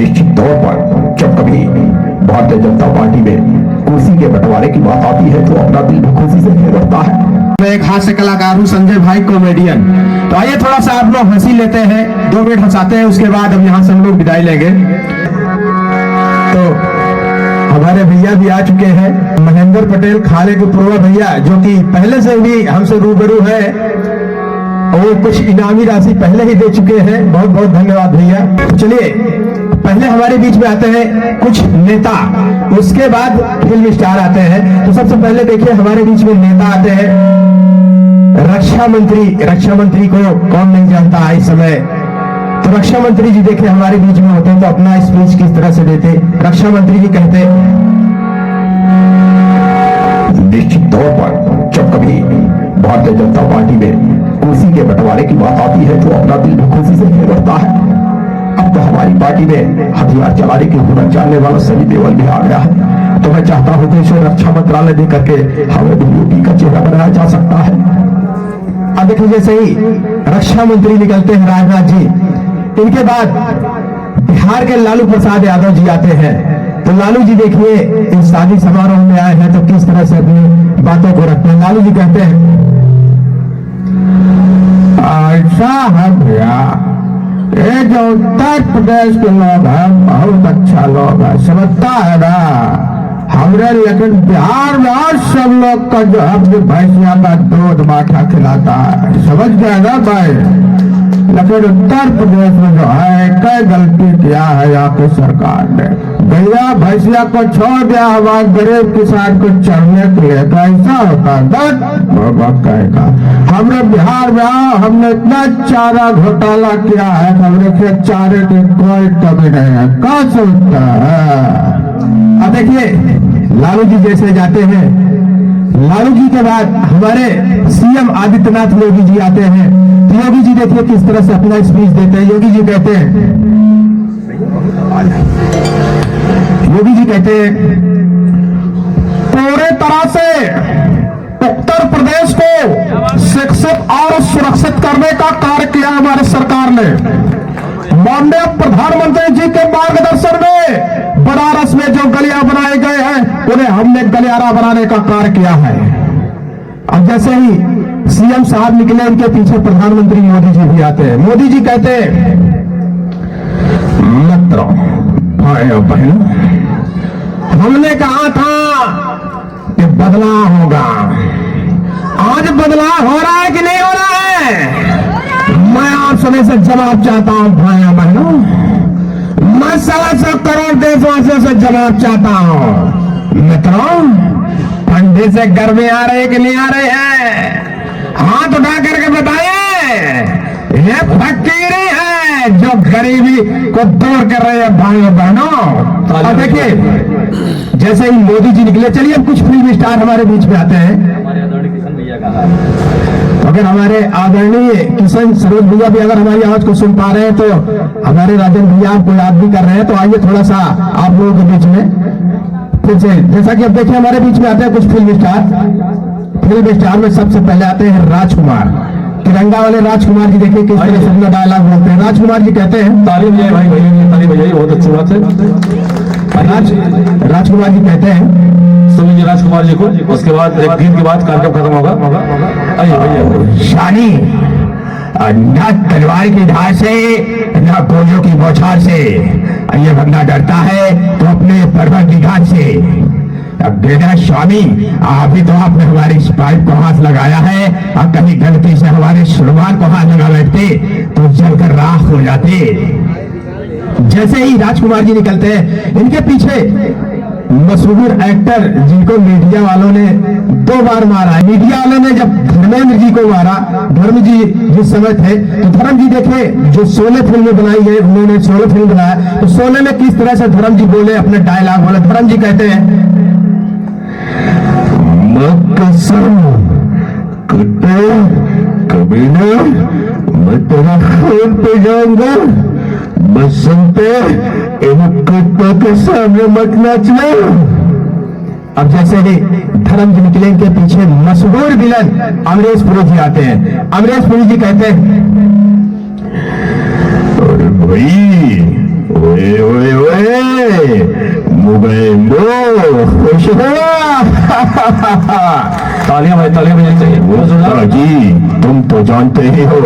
निश्चित तौर पर जब कभी भारतीय जनता पार्टी में कुर्सी के बंटवारे की बात आती है तो अपना दिल भी खुशी से घेर उठता है। मैं एक हास्य कलाकार हूँ, संजय भाई कॉमेडियन। तो आइए थोड़ा सा आप लोग हंसी लेते हैं, 2 मिनट हंसाते हैं, उसके बाद हम यहाँ से हम लोग विदाई लेंगे। तो हमारे भैया भी आ चुके हैं, महेंद्र पटेल खाले के पूर्वा भैया, जो कि पहले से भी हमसे रूबरू है, वो कुछ इनामी राशि पहले ही दे चुके हैं। बहुत बहुत धन्यवाद भैया। चलिए पहले हमारे बीच में आते हैं कुछ नेता, उसके बाद फिल्म स्टार आते हैं। तो सबसे पहले देखिए हमारे बीच में नेता आते हैं रक्षा मंत्री। रक्षा मंत्री को कौन नहीं जानता है इस समय। तो रक्षा मंत्री जी देखिए हमारे बीच में होते हैं तो अपना स्पीच किस तरह से देते। रक्षा मंत्री जी कहते, निश्चित तौर पर जब कभी भारतीय जनता पार्टी में कुर्सी के बंटवारे की बात आती है तो अपना दिल भी खुशी से घेर उठता है। अब तो हमारी पार्टी में हथियार चलाने के हुनर जानने वाला सनी देओल भी आ गया है। तो मैं चाहता हूं कि इसे रक्षा मंत्रालय दे करके हमें यूपी का चेहरा बनाया जा सकता है। अब देखिए जैसे ही रक्षा मंत्री निकलते हैं राजनाथ जी, इनके बाद बिहार के लालू प्रसाद यादव जी आते हैं। तो लालू जी देखिए इस शादी समारोह में आए हैं तो किस तरह से अपनी बातों को रखते हैं। लालू जी कहते हैं, ऐसा है भैया, ये जो उत्तर प्रदेश के लोग हैं बहुत अच्छा लोग है, समझता है ना हमरे। लेकिन बिहार में और सब लोग का जो अपनी भैंसिया का दूध माठा खिलाता है, समझ गए ना भाई। लेकिन उत्तर प्रदेश में जो है कई गलती किया है यहाँ की सरकार ने। गैया भैंसिया को छोड़ दिया हमारे गरीब किसान को चढ़ने के लिए, तो ऐसा होता है कहेगा। हमने बिहार में आओ, हमने इतना चारा घोटाला किया है, हमने खेत चारे की कोई कमी नहीं है। क्या सोचता है। अब देखिए लालू जी जैसे जाते हैं, लालू जी के बाद हमारे सीएम आदित्यनाथ योगी जी आते हैं। तो योगी जी देखिए किस तरह से अपना स्पीच देते हैं। योगी जी कहते हैं, योगी जी कहते हैं, पूरे तरह से उत्तर प्रदेश को शिक्षित और सुरक्षित करने का कार्य किया हमारी सरकार ने। माननीय प्रधानमंत्री जी के मार्गदर्शन में बनारस में जो गलियां बनाए गए हैं उन्हें हमने गलियारा बनाने का कार्य किया है। अब जैसे ही सीएम साहब निकले, इनके पीछे प्रधानमंत्री मोदी जी भी आते हैं। मोदी जी कहते हैं, मित्रों भाई और बहनों, हमने कहा था कि बदलाव होगा। आज बदलाव हो रहा है कि नहीं हो रहा है? मैं आप सभी से जवाब चाहता हूं भाई और बहनों। मैं 125 करोड़ देशवासियों से जवाब चाहता हूं। मित्रों, ठंडी से गर्मी आ रही कि नहीं आ रही है? हाथ उठा करके बताइए। ये फकीरी है जो गरीबी को दूर कर रही है भाई और बहनों। अब देखिए जैसे ही मोदी जी निकले, चलिए अब कुछ फिल्म स्टार हमारे बीच में आते हैं। अगर हमारे आदरणीय किशन सरोज भैया भी अगर हमारी आवाज को सुन पा रहे हैं, तो हमारे राजन भैया आपको याद भी कर रहे हैं। तो आइए थोड़ा सा आप लोगों के बीच में फिर से, जैसा कि अब देखिए हमारे बीच में आते हैं कुछ फिल्म स्टार। फिल्म स्टार में सबसे पहले आते हैं राजकुमार, तिरंगा वाले राजकुमार जी। देखिए किस तरह से अपना डायलॉग बोलते हैं। राजकुमार जी कहते हैं, ताली बजाइए भाई, ताली बजाइए, बहुत अच्छी बात है। राजकुमार जी कहते हैं, सुन लीजिए राजकुमार जी को, उसके बाद एक गीत के बाद कार्यक्रम खत्म होगा। आइए भैया। शानी न तलवार की धार से न गोलियों की बौछार से ये बंदा डरता है तो अपने परवरदिगार से। अब बेटा स्वामी, अभी तो आपने हमारी इस पाइप को हाथ लगाया है, और कहीं गलती से हमारे सुरमान को हाथ लगा बैठते तो जलकर राख हो जाते। जैसे ही राजकुमार जी निकलते हैं, इनके पीछे मशहूर एक्टर जिनको मीडिया वालों ने 2 बार मारा है। मीडिया वालों ने जब धर्मेंद्र जी को मारा, धर्म जी जिस समय थे, तो धर्म जी देखे जो 16 फिल्में बनाई है, उन्होंने 16 फिल्म बनाया। तो 16 में किस तरह से धर्म जी बोले, अपने डायलॉग बोले। धर्म जी कहते हैं, कभी ना मैं तेरा खून पे जाऊंगा, बस सुनते इन कुत्तों के सामने मत नाचना। अब जैसे ही धर्म जी निकले, इनके पीछे मशहूर विलन अमरीश पुरी जी आते हैं। अमरीश पुरी जी कहते हैं, अरे भाई, ओए ओए तालियां बजानी चाहिए, बोलो जोरदार। जी तुम तो जानते ही हो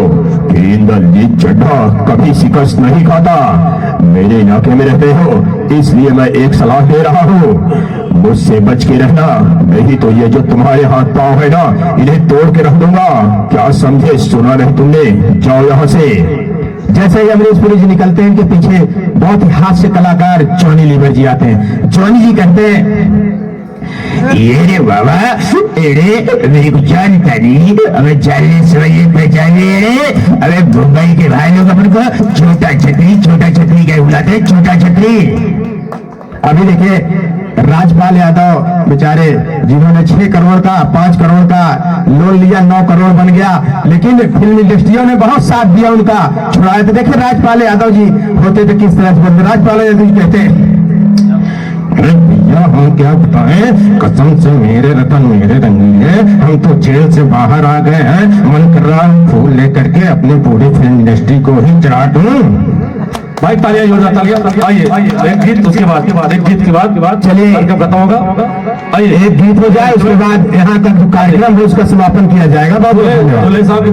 कि इंद्रजीत चड्ढा कभी शिकस्त नहीं खाता। मेरे इलाके में रहते हो, इसलिए मैं एक सलाह दे रहा हूँ, मुझसे बच के रहना, नहीं तो ये जो तुम्हारे हाथ पांव है ना, इन्हें तोड़ के रख दूंगा। क्या समझे? सुना नहीं तुमने? जाओ यहाँ से। जैसे ही अमरीश पुरी जी निकलते हैं, इनके पीछे बहुत ही हास्य कलाकार जॉनी लीवर जी आते हैं। जॉनी जी कहते हैं, ये रे बाबा, एड़े मेरे को जानता नहीं, अबे जाने समझे पहचाने, अबे मुंबई के भाई लोग अपन को छोटा छतरी क्या बुलाते हैं, छोटा छतरी। अभी देखिए राजपाल यादव बेचारे, जिन्होंने 6 करोड़ का 5 करोड़ का लोन लिया, 9 करोड़ बन गया, लेकिन फिल्म इंडस्ट्रियों ने बहुत साथ दिया उनका, छुड़ाया। तो देखिए राजपाल यादव जी होते तो किस तरह से बोलते। राजपाल यादव जी कहते हैं, भैया हम क्या बताएं, कसम से मेरे रतन मेरे रंगीले, हम तो जेल से बाहर आ गए हैं, मन कर रहा फूल लेकर के अपनी पूरी फिल्म इंडस्ट्री को ही चढ़ा दूं। भाई तालियां जोरदार, तालियां। आइए एक गीत, उसके बाद एक गीत के बाद चलिए कार्यक्रम खत्म होगा। आइए एक गीत हो जाए, उसके बाद यहाँ तक जो कार्यक्रम है उसका समापन किया जाएगा। बाबू दूल्हे साहब